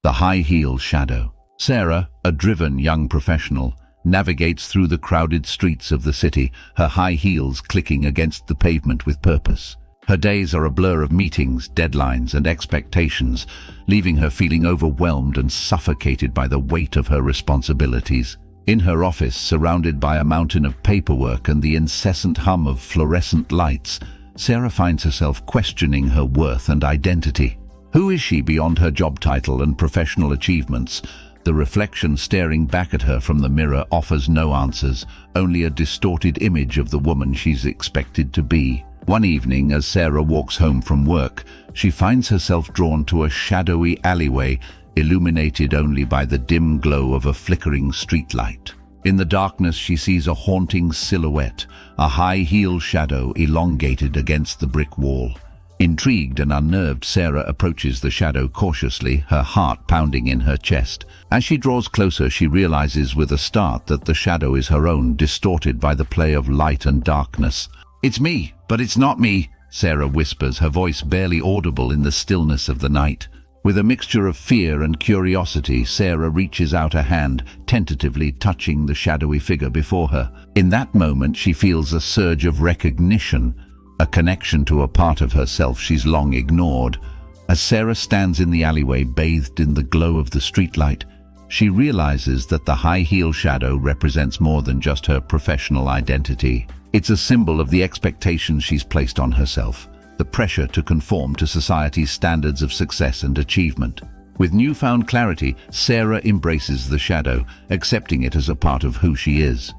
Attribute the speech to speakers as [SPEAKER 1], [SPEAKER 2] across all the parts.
[SPEAKER 1] The High Heel Shadow. Sarah, a driven young professional, navigates through the crowded streets of the city, her high heels clicking against the pavement with purpose. Her days are a blur of meetings, deadlines, and expectations, leaving her feeling overwhelmed and suffocated by the weight of her responsibilities. In her office, surrounded by a mountain of paperwork and the incessant hum of fluorescent lights, Sarah finds herself questioning her worth and identity. Who is she beyond her job title and professional achievements? The reflection staring back at her from the mirror offers no answers, only a distorted image of the woman she's expected to be. One evening, as Sarah walks home from work, she finds herself drawn to a shadowy alleyway, illuminated only by the dim glow of a flickering streetlight. In the darkness, she sees a haunting silhouette, a high-heel shadow elongated against the brick wall. Intrigued and unnerved, Sarah approaches the shadow cautiously, her heart pounding in her chest. As she draws closer, she realizes with a start that the shadow is her own, distorted by the play of light and darkness. "It's me, but it's not me," Sarah whispers, her voice barely audible in the stillness of the night. With a mixture of fear and curiosity, Sarah reaches out a hand, tentatively touching the shadowy figure before her. In that moment, she feels a surge of recognition, a connection to a part of herself she's long ignored. As Sarah stands in the alleyway, bathed in the glow of the streetlight, she realizes that the high-heel shadow represents more than just her professional identity. It's a symbol of the expectations she's placed on herself, the pressure to conform to society's standards of success and achievement. With newfound clarity, Sarah embraces the shadow, accepting it as a part of who she is.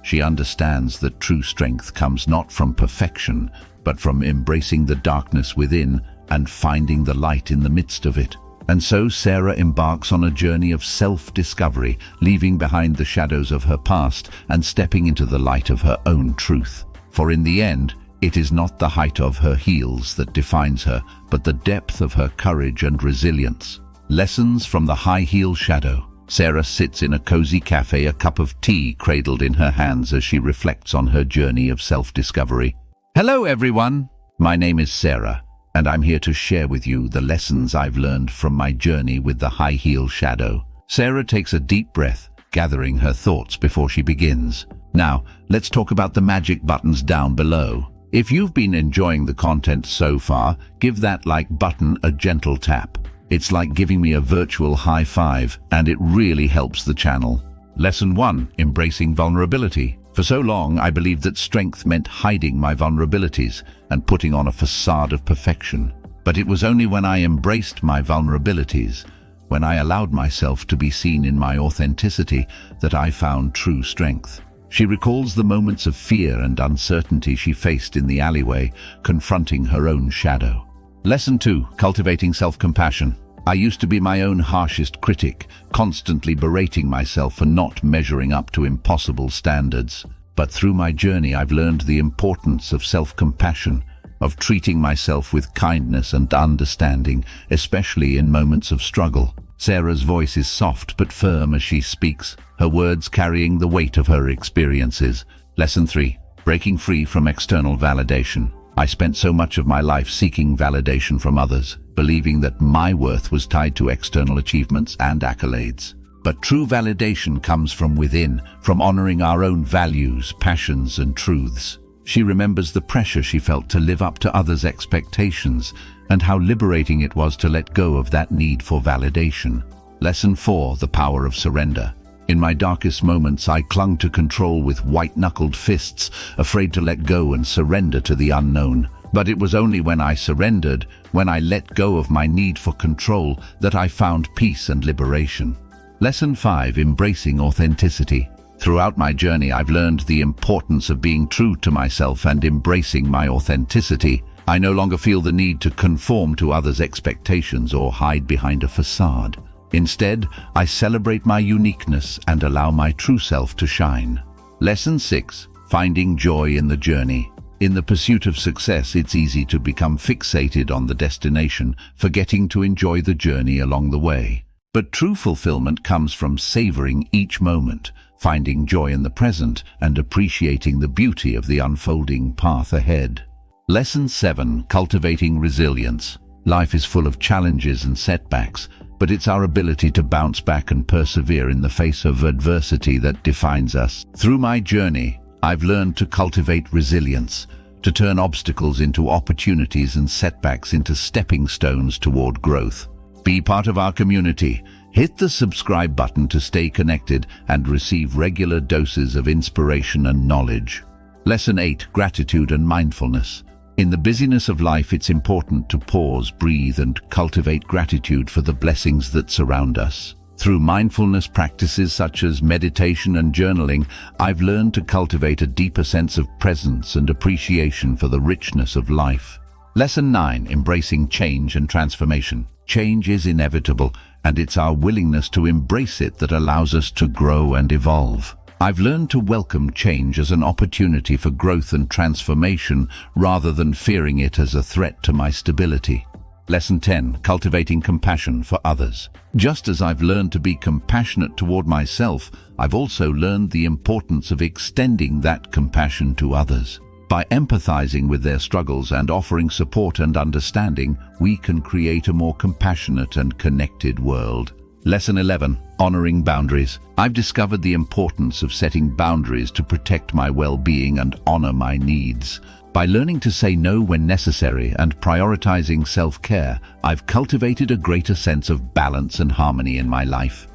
[SPEAKER 1] She understands that true strength comes not from perfection, but from embracing the darkness within and finding the light in the midst of it. And so Sarah embarks on a journey of self-discovery, leaving behind the shadows of her past and stepping into the light of her own truth. For in the end, it is not the height of her heels that defines her, but the depth of her courage and resilience. Lessons from the High Heel Shadow. Sarah sits in a cozy cafe, a cup of tea cradled in her hands as she reflects on her journey of self-discovery. Hello everyone, my name is Sarah, and I'm here to share with you the lessons I've learned from my journey with the High Heel Shadow. Sarah takes a deep breath, gathering her thoughts before she begins. Now, let's talk about the magic buttons down below. If you've been enjoying the content so far, give that like button a gentle tap. It's like giving me a virtual high five, and it really helps the channel. Lesson 1. Embracing vulnerability. For so long, I believed that strength meant hiding my vulnerabilities and putting on a facade of perfection. But it was only when I embraced my vulnerabilities, when I allowed myself to be seen in my authenticity, that I found true strength. She recalls the moments of fear and uncertainty she faced in the alleyway, confronting her own shadow. Lesson 2. Cultivating self-compassion. I used to be my own harshest critic, constantly berating myself for not measuring up to impossible standards. But through my journey, I've learned the importance of self-compassion, of treating myself with kindness and understanding, especially in moments of struggle. Sarah's voice is soft but firm as she speaks, her words carrying the weight of her experiences. Lesson 3. Breaking free from external validation. I spent so much of my life seeking validation from others, believing that my worth was tied to external achievements and accolades. But true validation comes from within, from honoring our own values, passions, and truths. She remembers the pressure she felt to live up to others' expectations and how liberating it was to let go of that need for validation. Lesson 4. The power of surrender. In my darkest moments, I clung to control with white-knuckled fists, afraid to let go and surrender to the unknown. But it was only when I surrendered, when I let go of my need for control, that I found peace and liberation. Lesson 5. Embracing authenticity. Throughout my journey, I've learned the importance of being true to myself and embracing my authenticity. I no longer feel the need to conform to others' expectations or hide behind a facade. Instead, I celebrate my uniqueness and allow my true self to shine. Lesson 6. Finding joy in the journey. In the pursuit of success, it's easy to become fixated on the destination, forgetting to enjoy the journey along the way. But true fulfillment comes from savoring each moment, finding joy in the present, and appreciating the beauty of the unfolding path ahead. Lesson 7. Cultivating resilience. Life is full of challenges and setbacks, but it's our ability to bounce back and persevere in the face of adversity that defines us. Through my journey, I've learned to cultivate resilience, to turn obstacles into opportunities and setbacks into stepping stones toward growth. Be part of our community. Hit the subscribe button to stay connected and receive regular doses of inspiration and knowledge. Lesson 8. Gratitude and mindfulness. In the busyness of life, it's important to pause, breathe, and cultivate gratitude for the blessings that surround us. Through mindfulness practices such as meditation and journaling, I've learned to cultivate a deeper sense of presence and appreciation for the richness of life. Lesson 9. Embracing change and transformation. Change is inevitable, and it's our willingness to embrace it that allows us to grow and evolve. I've learned to welcome change as an opportunity for growth and transformation rather than fearing it as a threat to my stability. Lesson 10. Cultivating compassion for others. Just as I've learned to be compassionate toward myself, I've also learned the importance of extending that compassion to others. By empathizing with their struggles and offering support and understanding, we can create a more compassionate and connected world. Lesson 11. Honoring boundaries. I've discovered the importance of setting boundaries to protect my well-being and honor my needs. By learning to say no when necessary and prioritizing self-care, I've cultivated a greater sense of balance and harmony in my life.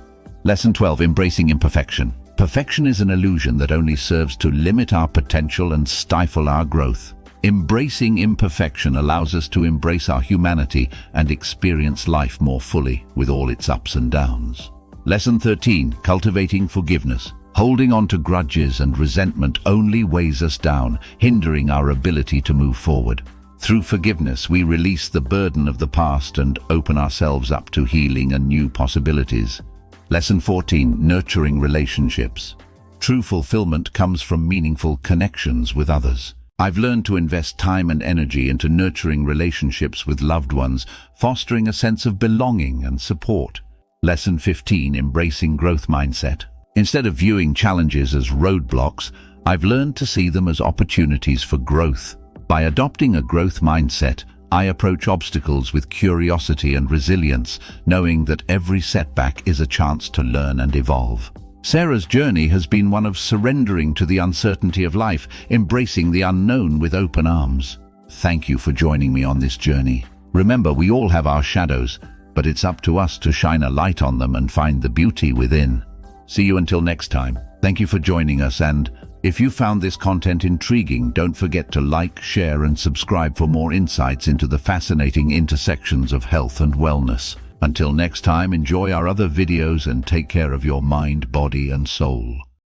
[SPEAKER 1] Lesson 12. Embracing imperfection. Perfection is an illusion that only serves to limit our potential and stifle our growth. Embracing imperfection allows us to embrace our humanity and experience life more fully with all its ups and downs. Lesson 13. Cultivating forgiveness. Holding on to grudges and resentment only weighs us down, hindering our ability to move forward. Through forgiveness, we release the burden of the past and open ourselves up to healing and new possibilities. Lesson 14. Nurturing relationships. True fulfillment comes from meaningful connections with others. I've learned to invest time and energy into nurturing relationships with loved ones, fostering a sense of belonging and support. Lesson 15. Embracing growth mindset. Instead of viewing challenges as roadblocks, I've learned to see them as opportunities for growth. By adopting a growth mindset, I approach obstacles with curiosity and resilience, knowing that every setback is a chance to learn and evolve. Sarah's journey has been one of surrendering to the uncertainty of life, embracing the unknown with open arms. Thank you for joining me on this journey. Remember, we all have our shadows, but it's up to us to shine a light on them and find the beauty within. See you until next time. Thank you for joining us, and if you found this content intriguing, don't forget to like, share, and subscribe for more insights into the fascinating intersections of health and wellness. Until next time, enjoy our other videos and take care of your mind, body, and soul.